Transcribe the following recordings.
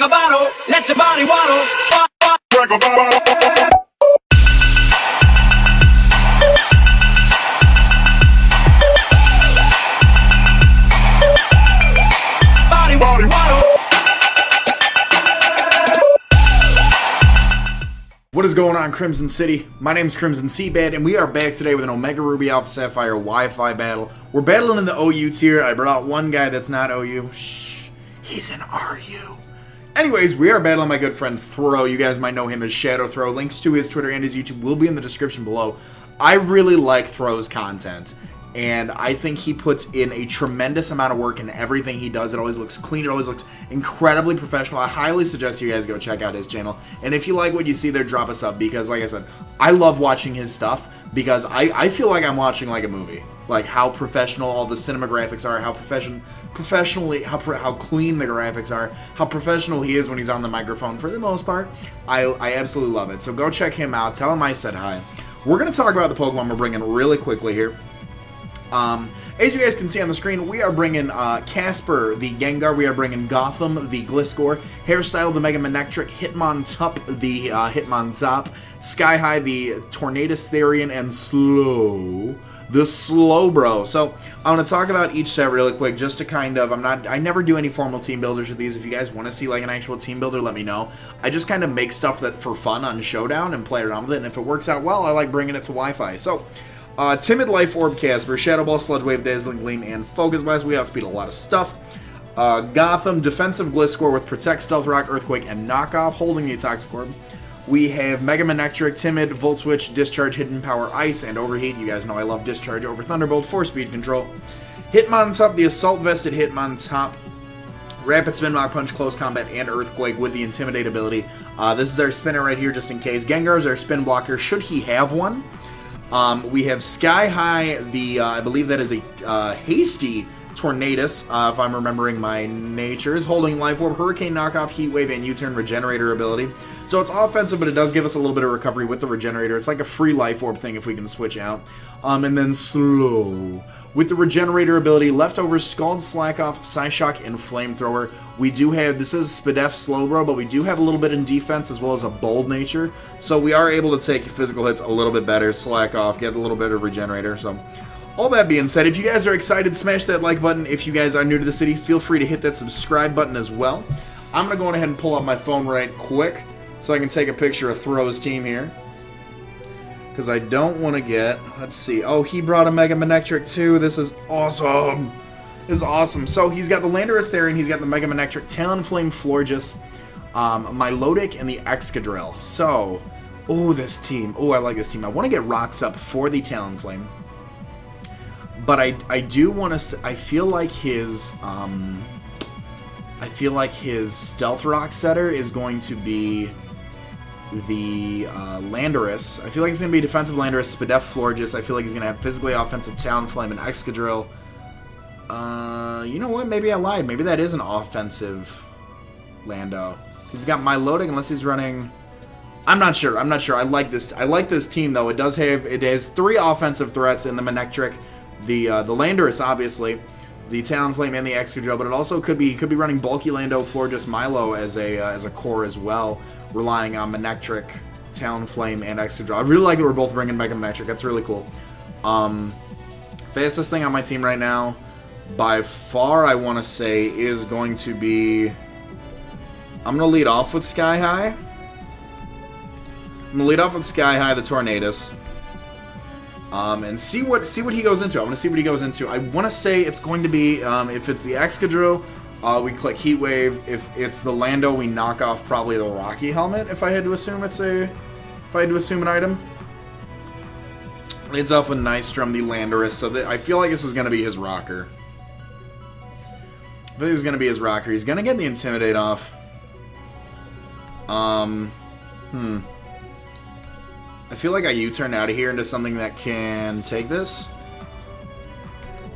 Crack a bottle, let your body waddle. Crack a bottle. Body waddle. What is going on, Crimson City? My name's Crimson CBAD, and we are back today with an Omega Ruby Alpha Sapphire Wi-Fi battle. We're battling in the OU tier. I brought out one guy that's not OU. Shh, he's an RU. Anyways, we are battling my good friend Throw. You guys might know him as ShadowThroh. Links to his Twitter and his YouTube will be in the description below. I really like Throw's content, and I think he puts in a tremendous amount of work in everything he does. It always looks clean. It always looks incredibly professional. I highly suggest you guys go check out his channel. And if you like what you see there, drop us up, because like I said, I love watching his stuff because I feel like I'm watching like a movie. Like how professional all the cinema graphics are, how how clean the graphics are, how professional he is when he's on the microphone. For the most part, I absolutely love it. So go check him out. Tell him I said hi. We're going to talk about the Pokemon we're bringing really quickly here. As you guys can see on the screen, we are bringing Casper, the Gengar. We are bringing Gotham, the Gliscor. Hairstyle, the MegaMan, Hitmontop, the Hitmontop. Skyhigh, the Tornadus Therian, and Slow, the Slowbro. So I want to talk about each set really quick, just to kind of, I never do any formal team builders with these. If you guys want to see like an actual team builder, let me know. I just kind of make stuff that for fun on Showdown and play around with it, and if it works out well, I like bringing it to Wi-Fi. So Timid Life Orb Casper, Shadow Ball, Sludge Wave, Dazzling Gleam, and Focus Blast. We outspeed a lot of stuff. Gotham, Defensive Gliscor with Protect, Stealth Rock, Earthquake, and Knockoff, holding the Toxic Orb. We have Megaman, Timid, Volt Switch, Discharge, Hidden Power, Ice, and Overheat. You guys know I love Discharge over Thunderbolt for speed control. Hitmontop, the Assault Vested Hitmontop. Rapid Spin, Mach Punch, Close Combat, and Earthquake with the Intimidate ability. This is our spinner right here just in case. Gengar is our spin blocker, should he have one. We have Sky High, the, I believe that is a Hasty Tornadus, if I'm remembering my natures, holding Life Orb, Hurricane, Knockoff, Heat Wave, and U-Turn Regenerator ability. So it's offensive, but it does give us a little bit of recovery with the Regenerator. It's like a free Life Orb thing if we can switch out. And then Slow. With the Regenerator ability, Leftovers, Scald, Slack-Off, Psyshock, and Flamethrower. We do have, this is Spadef Slowbro, but we do have a little bit in defense as well as a bold nature. So we are able to take physical hits a little bit better, Slack off, get a little bit of Regenerator. So all that being said, if you guys are excited, smash that like button. If you guys are new to the city, feel free to hit that subscribe button as well. I'm going to go ahead and pull up my phone right quick so I can take a picture of Throw's team here, because I don't want to get, let's see, oh, he brought a MegaMan too. This is awesome. This is awesome. So he's got the Landorus there, and he's got the MegaMan, Talonflame, Florges, Milotic, and the Excadrill. So, oh, this team. Oh, I like this team. I want to get rocks up for the Talonflame, but I do want to. I feel like his Stealth Rock setter is going to be the Landorus. I feel like it's going to be defensive Landorus, Spadef, Florges. I feel like he's going to have physically offensive Talonflame and Excadrill. You know what? Maybe I lied. Maybe that is an offensive Lando. He's got Milotic, unless he's running. I'm not sure. I'm not sure. I like this team though. It has 3 offensive threats in the Manectric, the Landorus, obviously, the Talonflame, and the Excadrill, but it also could be running bulky Lando, Florges, Milo as a core as well, relying on Manectric, Talonflame, and Excadrill. I really like that we're both bringing MegaMan. That's really cool. Fastest thing on my team right now, by far, I want to say, is going to be, I'm going to lead off with Sky High. I'm going to lead off with Sky High, the Tornadus. And see what he goes into. I want to see what he goes into. I want to say it's going to be, if it's the Excadrill, we click Heat Wave. If it's the Lando, we knock off probably the Rocky Helmet, if I had to assume an item. Leads off with Nystrom, the Landorus, so I feel like this is going to be his rocker. I think this is going to be his rocker. He's going to get the Intimidate off. I feel like I U-turn out of here into something that can take this.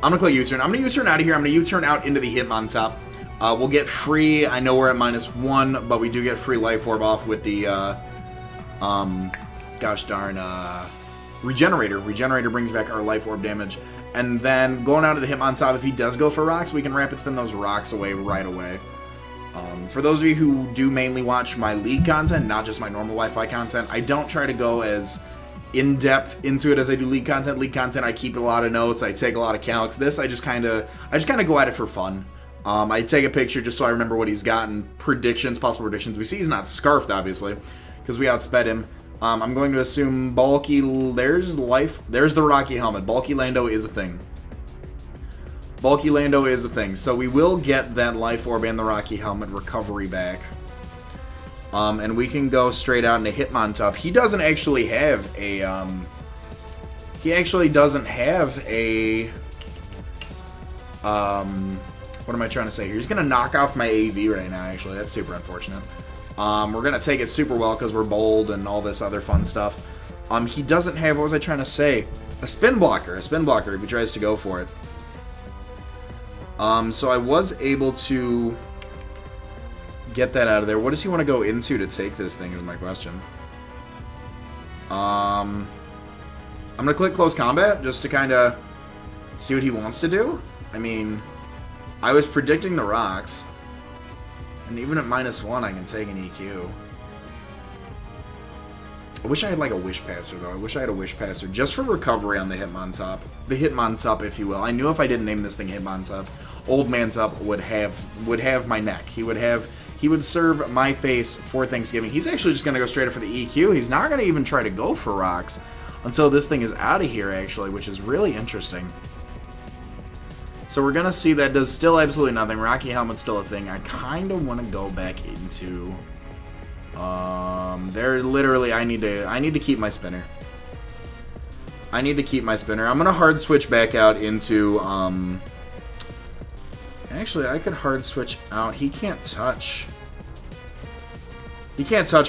I'm going to click U-turn. I'm going to U-turn out of here. I'm going to U-turn out into the Hitmontop. We'll get free, I know we're at -1, but we do get free Life Orb off with the, gosh darn, Regenerator. Regenerator brings back our Life Orb damage. And then going out of the Hitmontop, if he does go for rocks, we can Rapid Spin those rocks away right away. For those of you who do mainly watch my League content, not just my normal Wi-Fi content, I don't try to go as in-depth into it as I do League content. League content, I keep a lot of notes, I take a lot of calcs. This, I just kind of go at it for fun. I take a picture just so I remember what he's gotten, predictions, possible predictions. We see he's not scarfed, obviously, because we outsped him. I'm going to assume bulky, there's the Rocky helmet. Bulky Lando is a thing. Bulky Lando is a thing. So we will get that life orb and the Rocky helmet recovery back. And we can go straight out into Hitmontop. He doesn't actually have a, what am I trying to say here? He's going to knock off my AV right now, actually. That's super unfortunate. We're going to take it super well because we're bold and all this other fun stuff. He doesn't have, what was I trying to say? A spin blocker if he tries to go for it. So I was able to get that out of there. What does he want to go into to take this thing is my question. I'm going to click close combat just to kind of see what he wants to do. I mean, I was predicting the rocks. And even at -1, I can take an EQ. I wish I had like a Wish Passer, though. I wish I had a Wish Passer just for recovery on the Hitmontop. The Hitmontop, if you will. I knew if I didn't name this thing Hitmontop, Old Man Top would have my neck. He would serve my face for Thanksgiving. He's actually just going to go straight up for the EQ. He's not going to even try to go for rocks until this thing is out of here, actually, which is really interesting. So we're going to see that does still absolutely nothing. Rocky Helmet's still a thing. I kind of want to go back into... There literally, I need to keep my spinner. I'm going to hard switch back out into, actually, I could hard switch out. He can't touch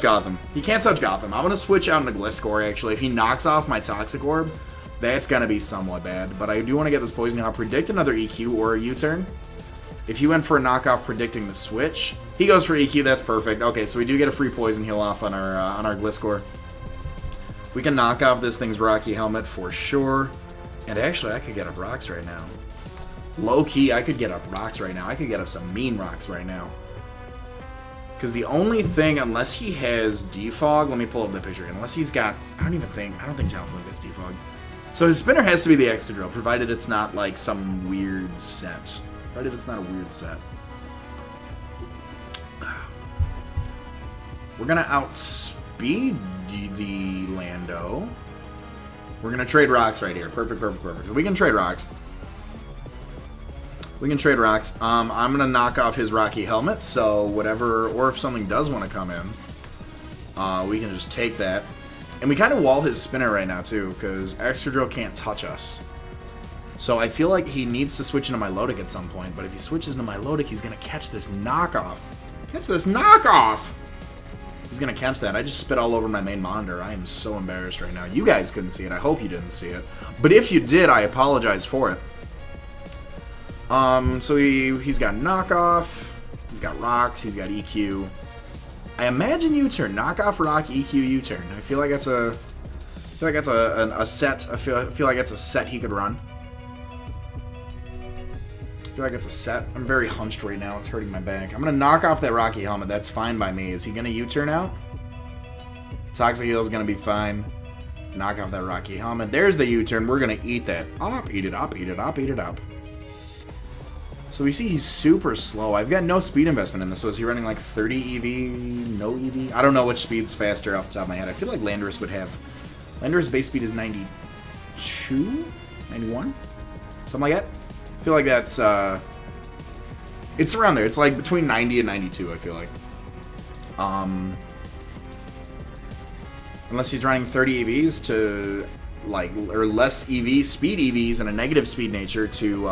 Gotham. I'm going to switch out into Gliscor, actually. If he knocks off my Toxic Orb, that's going to be somewhat bad. But I do want to get this Poison Heal. Predict another EQ or a U-turn. If he went for a knockoff predicting the switch, he goes for EQ. That's perfect. Okay, so we do get a free Poison Heal off on our Gliscor. We can knock off this thing's Rocky Helmet for sure. And actually, I could get up rocks right now. Low-key, I could get up rocks right now. I could get up some mean rocks right now. Because the only thing, unless he has Defog, let me pull up the picture again. Unless he's got, I don't think Talonflame gets Defog. So his spinner has to be the Excadrill, provided it's not like some weird set. Provided it's not a weird set. We're going to outspeed the Lando. We're going to trade rocks right here. Perfect. So we can trade rocks. I'm going to knock off his Rocky Helmet, so whatever, or if something does want to come in, we can just take that. And we kind of wall his spinner right now, too, because Excadrill can't touch us. So I feel like he needs to switch into Milotic at some point, but if he switches into Milotic, he's going to catch this knockoff. He's going to catch that. I just spit all over my main monitor. I am so embarrassed right now. You guys couldn't see it. I hope you didn't see it. But if you did, I apologize for it. So he's got knockoff, he's got rocks, he's got EQ. I imagine U-turn, knockoff, rock, EQ, U-turn. I feel like that's a set. I feel like it's a set he could run. I feel like it's a set. I'm very hunched right now. It's hurting my back. I'm gonna knock off that Rocky Helmet. That's fine by me. Is he gonna U-turn out? Toxic Heal is gonna be fine. Knock off that Rocky Helmet. There's the U-turn. We're gonna eat that up. Eat it up. So we see he's super slow. I've got no speed investment in this. So is he running like 30 EV, no EV? I don't know which speed's faster off the top of my head. I feel like Landorus would have... Landorus base speed is 92? 91? Something like that? I feel like that's... It's around there. It's like between 90 and 92, I feel like. Unless he's running 30 EVs to... like, or less EV, speed EVs and a negative speed nature to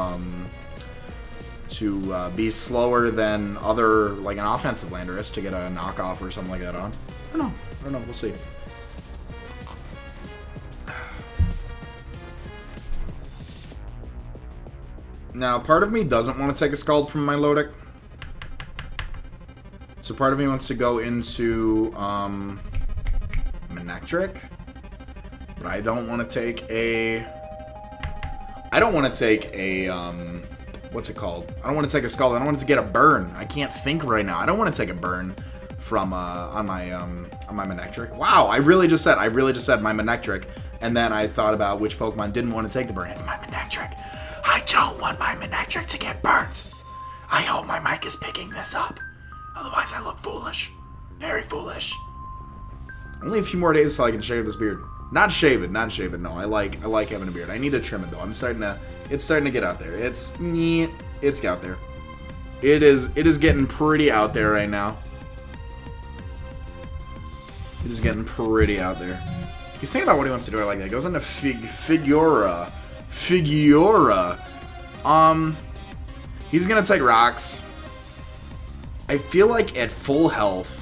be slower than other, like an offensive Landorus to get a knockoff or something like that on. I don't know. We'll see. Now, part of me doesn't want to take a Scald from my Milotic. So part of me wants to go into Manectric. But I don't want to take a... what's it called? I don't want to take a Scald. I don't want it to get a burn. I can't think right now. I don't want to take a burn from on my Manectric. Wow, I really just said my Manectric, and then I thought about which Pokemon didn't want to take the burn. It's my Manectric. I don't want my Manectric to get burnt. I hope my mic is picking this up. Otherwise, I look foolish. Very foolish. Only a few more days till I can shave this beard. Not shave it. No, I like having a beard. I need to trim it though. It's starting to get out there. It's out there. It is getting pretty out there right now. It is getting pretty out there. He's thinking about what he wants to do. I like that. He goes into Figura. He's gonna take rocks. I feel like at full health,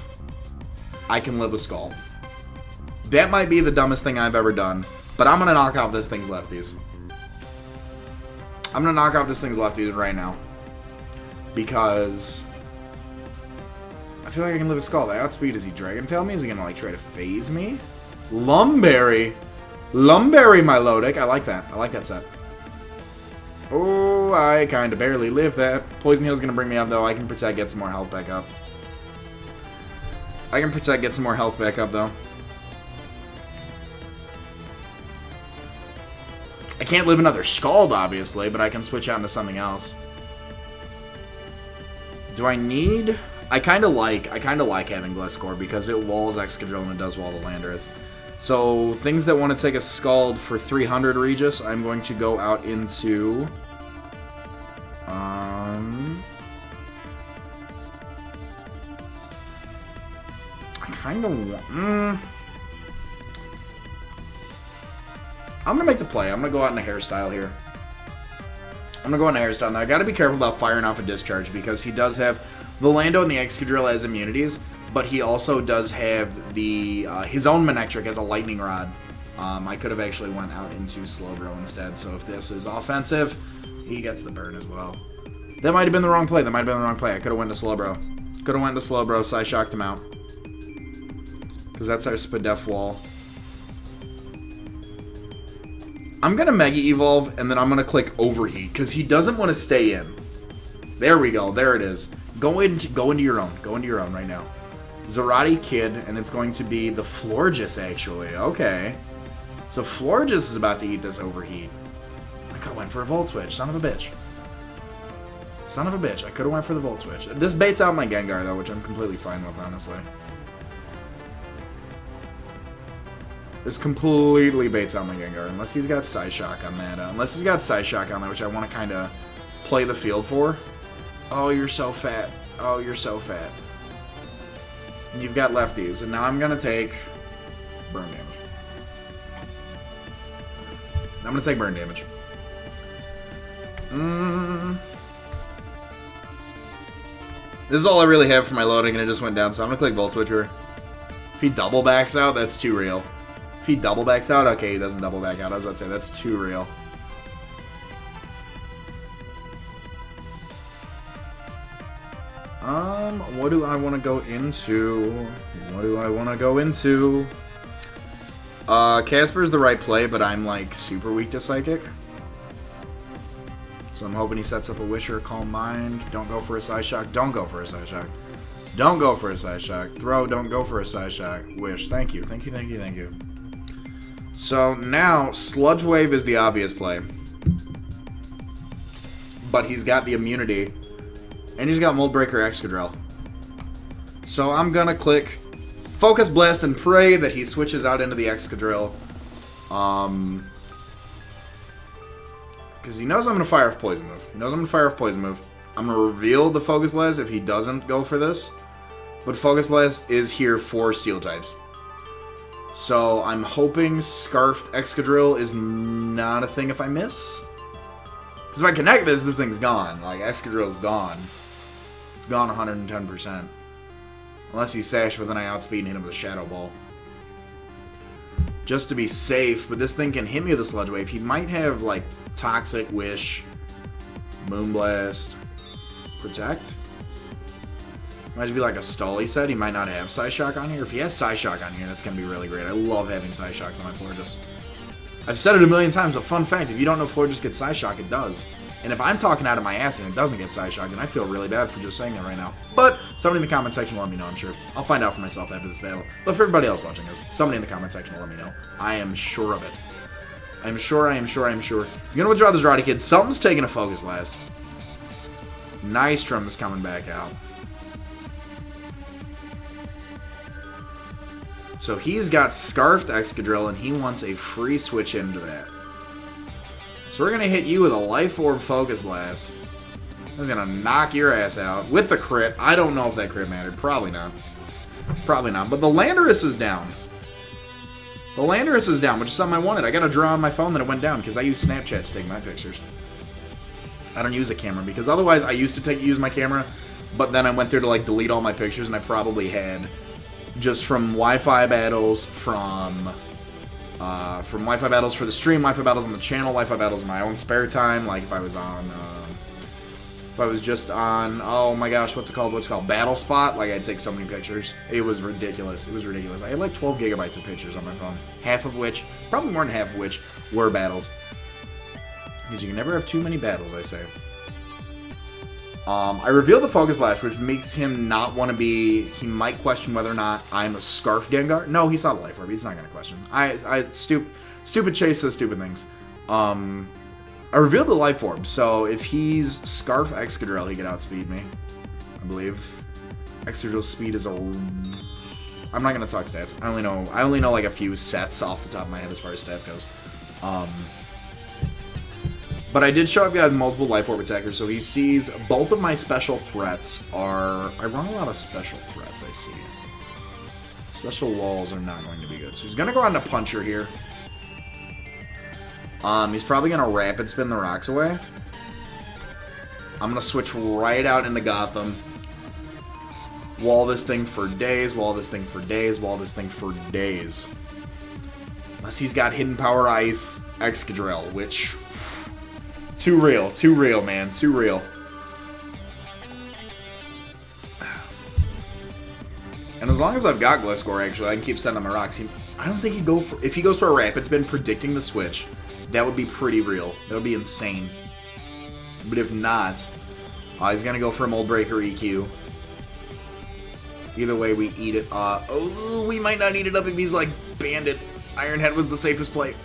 I can live with Skull. That might be the dumbest thing I've ever done, but I'm gonna knock off this thing's lefties. I'm gonna knock off this thing's lefties right now. Because I feel like I can live with Skull. The outspeed, is he Dragon Tail me? Is he gonna like try to phase me? Lumberry, my Lodic. I like that. I like that set. Oh, I kinda barely live that. Poison Heal's gonna bring me up though. I can protect, get some more health back up. Though. I can't live another Scald, obviously, but I can switch out into something else. Do I need... I kind of like having Gliscor because it walls Excadrill and it does wall the Landorus. So, things that want to take a Scald for 300 Regis, I'm going to go out into... I kind of want... I'm going to make the play. I'm going to go out in a hairstyle here. Now, I got to be careful about firing off a discharge because he does have the Lando and the Excadrill as immunities, but he also does have the his own Manectric as a lightning rod. I could have actually went out into Slowbro instead, so if this is offensive, he gets the burn as well. That might have been the wrong play. I could have went to Slowbro. Psy-shocked him out. Because that's our Spadef wall. I'm going to Mega Evolve, and then I'm going to click Overheat, because he doesn't want to stay in. There we go. There it is. Go into your own. Go into your own right now. Zarate Kid, and it's going to be the Florges, actually. Okay. So Florges is about to eat this Overheat. I could have went for a Volt Switch. Son of a bitch. I could have went for the Volt Switch. This baits out my Gengar, though, which I'm completely fine with, honestly. This completely baits out my Gengar, unless he's got Psyshock on that. Which I want to kind of play the field for. Oh, you're so fat. And you've got lefties, and now I'm going to take burn damage. This is all I really have for my loading, and it just went down, so I'm going to click Volt Switcher. If he double backs out, that's too real. If he double backs out, okay, he doesn't double back out. I was about to say, that's too real. What do I want to go into? Casper's the right play, but I'm, like, super weak to Psychic. So I'm hoping he sets up a Wish or a Calm Mind. Don't go for a Psyshock. Throw, don't go for a Psyshock. Wish. Thank you. So now, Sludge Wave is the obvious play. But he's got the immunity. And he's got Mold Breaker Excadrill. So I'm gonna click Focus Blast and pray that he switches out into the Excadrill. Because he knows I'm gonna fire off Poison Move. I'm gonna reveal the Focus Blast if he doesn't go for this. But Focus Blast is here for Steel types. So I'm hoping Scarfed Excadrill is not a thing if I miss. Because if I connect this thing's gone. Like, Excadrill's gone. It's gone 110%. Unless he's Sash, but then I outspeed and hit him with a Shadow Ball. Just to be safe, but this thing can hit me with a Sludge Wave. He might have, like, Toxic, Wish, Moonblast, Protect. Might just be like a Stally set. He might not have Psyshock on here. If he has Psyshock on here, that's going to be really great. I love having Psyshocks on my Florges. I've said it a million times, but fun fact, if you don't know Florges gets Psyshock, it does. And if I'm talking out of my ass and it doesn't get side shocked, then I feel really bad for just saying that right now. But somebody in the comment section will let me know, I'm sure. I'll find out for myself after this battle. But for everybody else watching this, somebody in the comment section will let me know. I am sure of it. I'm sure. You're gonna withdraw this Roddy Kid. Something's taking a Focus Blast. Nystrom is coming back out. So he's got Scarfed Excadrill, and he wants a free switch into that. So we're going to hit you with a Life Orb Focus Blast. That's going to knock your ass out with the crit. I don't know if that crit mattered. Probably not. Probably not. But the Landorus is down. The Landorus is down, which is something I wanted. I got to draw on my phone that it went down because I use Snapchat to take my pictures. I don't use a camera because otherwise I used to use my camera, but then I went there to like delete all my pictures, and I probably had... just from Wi-Fi battles, from Wi-Fi battles for the stream, Wi-Fi battles on the channel, Wi-Fi battles in my own spare time, like if I was just on, oh my gosh, what's it called, Battle Spot, like I'd take so many pictures. It was ridiculous, I had like 12 gigabytes of pictures on my phone, half of which, probably more than half of which, were battles. Because you can never have too many battles, I say. I revealed the Focus Blast, which makes him not want to be... He might question whether or not I'm a Scarf Gengar. No, he saw the Life Orb. He's not going to question. Stupid Chase says stupid things. I revealed the Life Orb, so if he's Scarf Excadrill, he could outspeed me. I believe. Excadrill's speed is a... I'm not going to talk stats. I only know like a few sets off the top of my head as far as stats goes. But I did show I've got multiple Life Orb attackers, so he sees both of my special threats are... I run a lot of special threats, I see. Special walls are not going to be good. So he's going to go on to Puncher here. He's probably going to Rapid Spin the rocks away. I'm going to switch right out into Gotham. Wall this thing for days, wall this thing for days, wall this thing for days. Unless he's got Hidden Power Ice Excadrill, which... Too real, man. Too real. And as long as I've got Gliscor, actually, I can keep sending my rocks. I don't think he'd go for... If he goes for a Rapid Spin predicting the switch, that would be pretty real. That would be insane. But if not, he's going to go for a Mold Breaker EQ. Either way, we eat it. Oh, we might not eat it up if he's like Bandit. Iron Head was the safest play.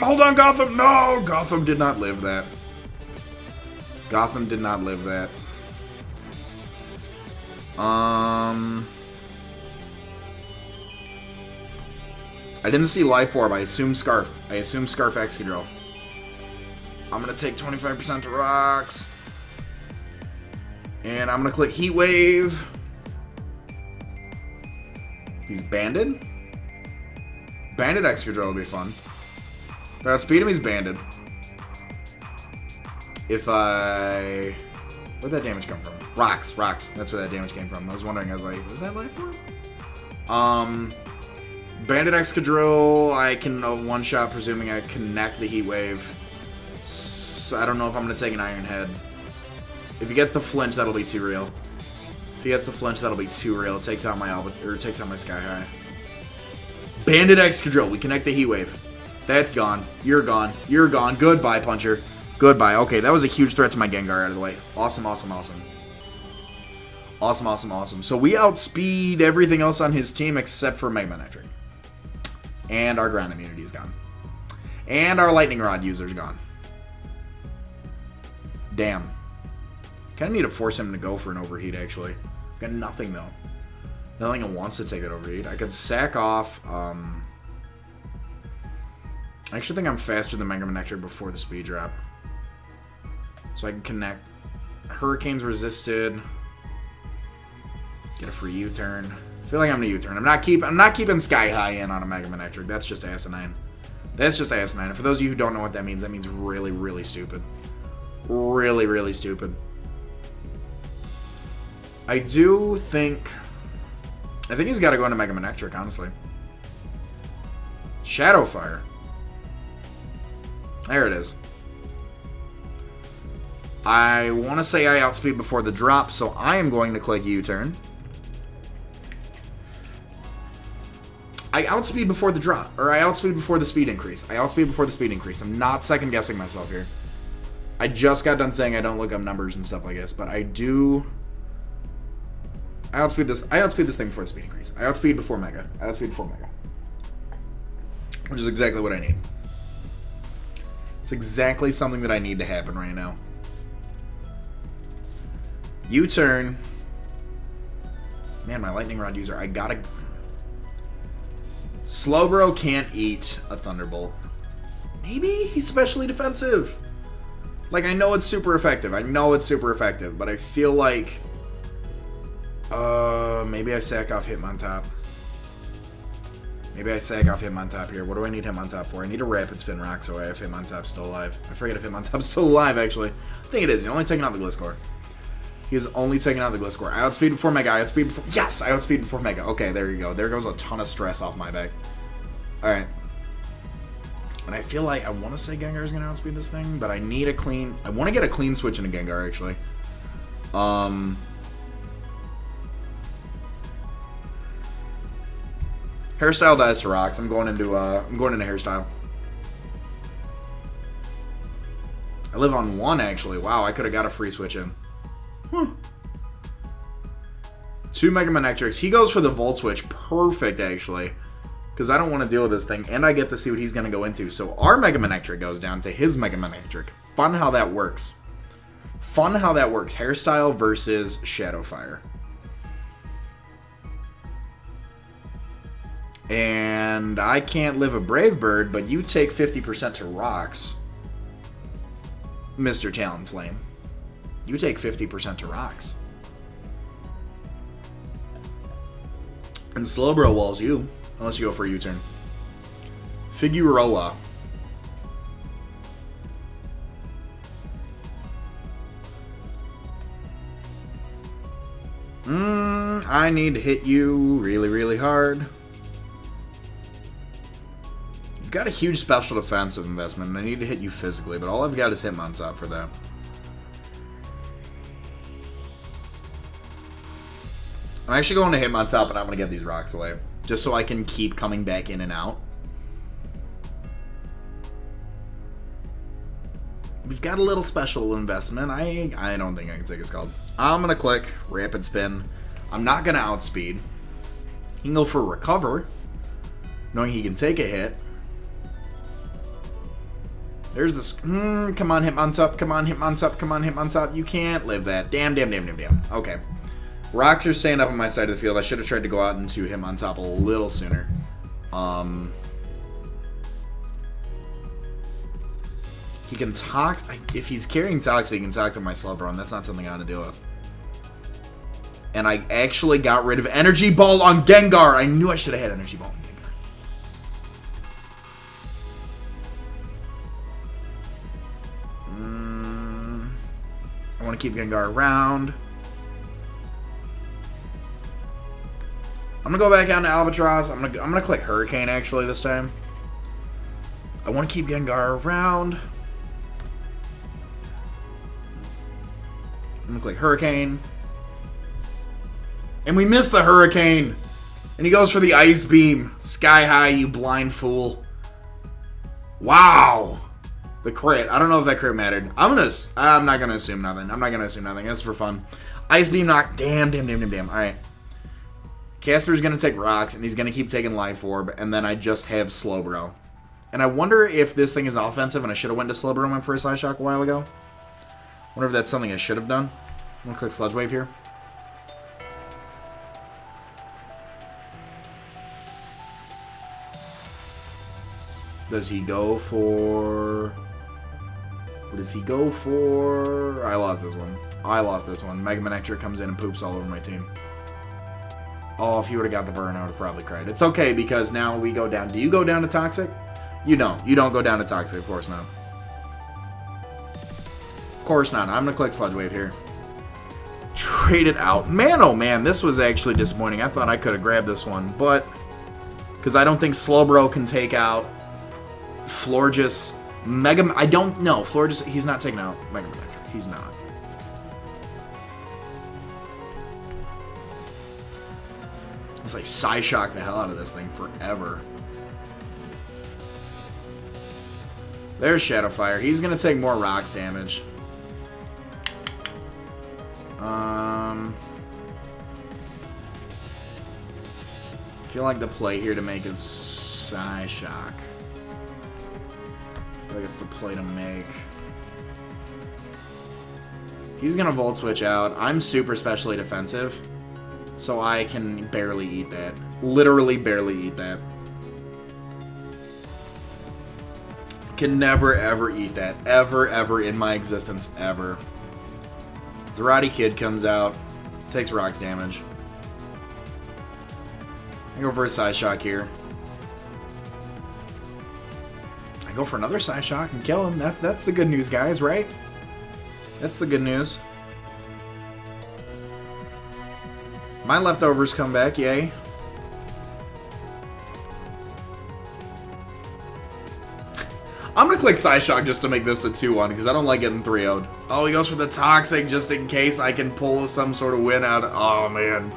Hold on, Gotham! No! Gotham did not live that. Gotham did not live that. I didn't see Life Orb. I assume Scarf. I assume Scarf Excadrill. I'm going to take 25% to rocks. And I'm going to click Heat Wave. He's Banded? Banded Excadrill will be fun. If I outspeed him, he's Banded. If I... Where'd that damage come from? Rocks. That's where that damage came from. I was wondering, I was like, was that Life Orb? Banded Excadrill, I can one-shot, presuming I connect the Heat Wave. So I don't know if I'm going to take an Iron Head. If he gets the flinch, that'll be too real. If he gets the flinch, that'll be too real. It takes out my Sky High. Banded Excadrill, we connect the Heat Wave. That's gone. You're gone. You're gone. Goodbye, Puncher. Goodbye. Okay, that was a huge threat to my Gengar out of the way. Awesome. So we outspeed everything else on his team except for MegaMan. And our ground immunity is gone. And our Lightning Rod user's gone. Damn. Kind of need to force him to go for an overheat, actually. Got nothing, though. Nothing that wants to take that overheat. I could sack off... I actually think I'm faster than MegaMan before the speed drop. So I can connect. Hurricane's resisted. Get a free U-turn. I feel like I'm gonna U-turn. I'm not keeping Sky High in on a MegaMan. That's just asinine. That's just asinine. And for those of you who don't know what that means really, really stupid. Really, really stupid. I think he's got to go into MegaMan, honestly. Shadowfire. There it is. I want to say I outspeed before the drop, so I am going to click U-turn. I outspeed before the drop, or I outspeed before the speed increase. I'm not second guessing myself here. I just got done saying I don't look up numbers and stuff like this, but I do. I outspeed this thing before the speed increase. I outspeed before Mega. Which is exactly what I need. It's exactly something that I need to happen right now. U-turn. Man, my lightning rod user. I gotta. Slowbro can't eat a Thunderbolt. Maybe he's specially defensive. Like, I know it's super effective. But I feel like maybe I sack off Hitmontop. Here. What do I need Hitmontop for? I need a Rapid Spin Rock so I have Hitmontop still alive. I forget if Hitmontop's still alive, actually. I think it is. He's only taking out the Gliscor. I outspeed before Mega. Yes! I outspeed before Mega. Okay, there you go. There goes a ton of stress off my back. Alright. And I feel like I want to say Gengar's going to outspeed this thing, but I need a clean... I want to get a clean switch into Gengar, actually. Hairstyle dies to rocks. I'm going into Hairstyle. I live on 1, actually. Wow, I could have got a free switch in. 2 MegaMan Electrics. He goes for the Volt Switch. Perfect, actually. Because I don't want to deal with this thing. And I get to see what he's going to go into. So our MegaMan Electric goes down to his MegaMan Electric. Fun how that works. Hairstyle versus Shadowfire. And I can't live a Brave Bird, but you take 50% to rocks, Mr. Talonflame. You take 50% to rocks. And Slowbro walls you, unless you go for a U-turn. Figueroa. I need to hit you really, really hard. You've got a huge special defensive investment, and I need to hit you physically, but all I've got is Hitmontop for that. I'm actually going to Hitmontop, and I'm going to get these rocks away, just so I can keep coming back in and out. We've got a little special investment. I don't think I can take a Scald. I'm going to click Rapid Spin. I'm not going to outspeed. He can go for Recover, knowing he can take a hit. There's this. Come on, Hitmontop. Come on, Hitmontop. Come on, Hitmontop. You can't live that. Damn. Okay. Rocks are staying up on my side of the field. I should have tried to go out into Hitmontop a little sooner. He can talk. If he's carrying Toxic, he can talk to my Slowbro, and that's not something I want to deal with. And I actually got rid of Energy Ball on Gengar. I knew I should have had Energy Ball on Gengar. I want to keep Gengar around. I'm gonna go back down to Albatross. I'm gonna click Hurricane actually this time. I want to keep Gengar around. I'm gonna click Hurricane. And we missed the Hurricane! And he goes for the Ice Beam. Sky high, you blind fool. Wow! The crit. I don't know if that crit mattered. I'm not gonna assume nothing. That's for fun. Ice Beam knock. Damn. Alright. Casper's gonna take rocks, and he's gonna keep taking Life Orb, and then I just have Slowbro. And I wonder if this thing is offensive, and I should have went to Slowbro and went for a Side Shock a while ago. Wonder if that's something I should have done. I'm gonna click Sludge Wave here. Does he go for... What does he go for? I lost this one. MegaMan Electric comes in and poops all over my team. Oh, if you would have got the burn, I would have probably cried. It's okay, because now we go down. Do you go down to Toxic? You don't. You don't go down to Toxic, of course not. Of course not. I'm going to click Sludge Wave here. Trade it out. Man, oh man, this was actually disappointing. I thought I could have grabbed this one, but... Because I don't think Slowbro can take out Florges. I don't know. Florges, he's not taking out MegaMan Electric. He's not. It's like Psyshock the hell out of this thing forever. There's Shadowfire. He's going to take more rocks damage. I feel like the play here to make is Psyshock. I feel like it's the play to make. He's gonna Volt Switch out. I'm super specially defensive, so I can barely eat that. Literally barely eat that. Can never ever eat that. Ever, ever in my existence. Ever. Zarate Kid comes out. Takes rocks damage. I go for a Psyshock here. I go for another Psyshock and kill him. That's the good news, guys, right? That's the good news. My leftovers come back, yay. I'm gonna click Psyshock just to make this a 2-1 because I don't like getting 3-0'd. Oh, he goes for the Toxic just in case I can pull some sort of win out. Oh, man.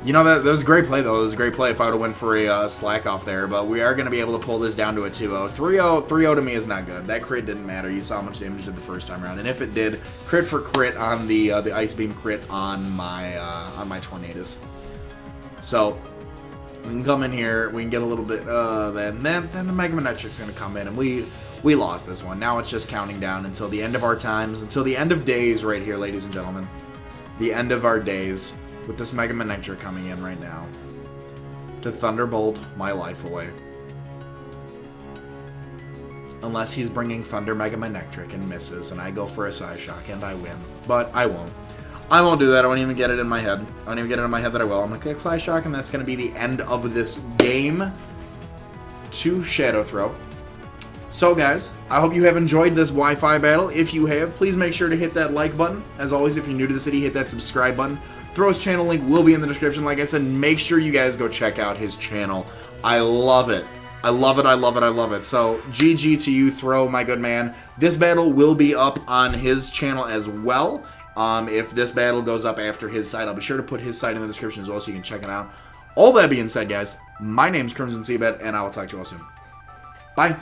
You know, that was a great play, though. It was a great play if I would have went for a slack off there. But we are going to be able to pull this down to a 2-0. 3-0 to me is not good. That crit didn't matter. You saw how much damage it did the first time around. And if it did, crit for crit on the Ice Beam crit on my Tornadus. So we can come in here. We can get a little bit. Then the MegaMan is going to come in. And we lost this one. Now it's just counting down until the end of our times. Until the end of days right here, ladies and gentlemen. The end of our days. With this MegaMan coming in right now to Thunderbolt my life away. Unless he's bringing Thunder MegaMan and misses, and I go for a Psyshock and I win. But I won't. I won't do that. I won't even get it in my head. I don't even get it in my head that I will. I'm going to click Psyshock, and that's going to be the end of this game to ShadowThroh. So, guys, I hope you have enjoyed this Wi-Fi battle. If you have, please make sure to hit that like button. As always, if you're new to the city, hit that subscribe button. Throh's channel link will be in the description. Like I said, make sure you guys go check out his channel. I love it. I love it, I love it, I love it. So, GG to you, Throh, my good man. This battle will be up on his channel as well. If this battle goes up after his site, I'll be sure to put his site in the description as well so you can check it out. All that being said, guys, my name's CrimsonCBAD, and I will talk to you all soon. Bye.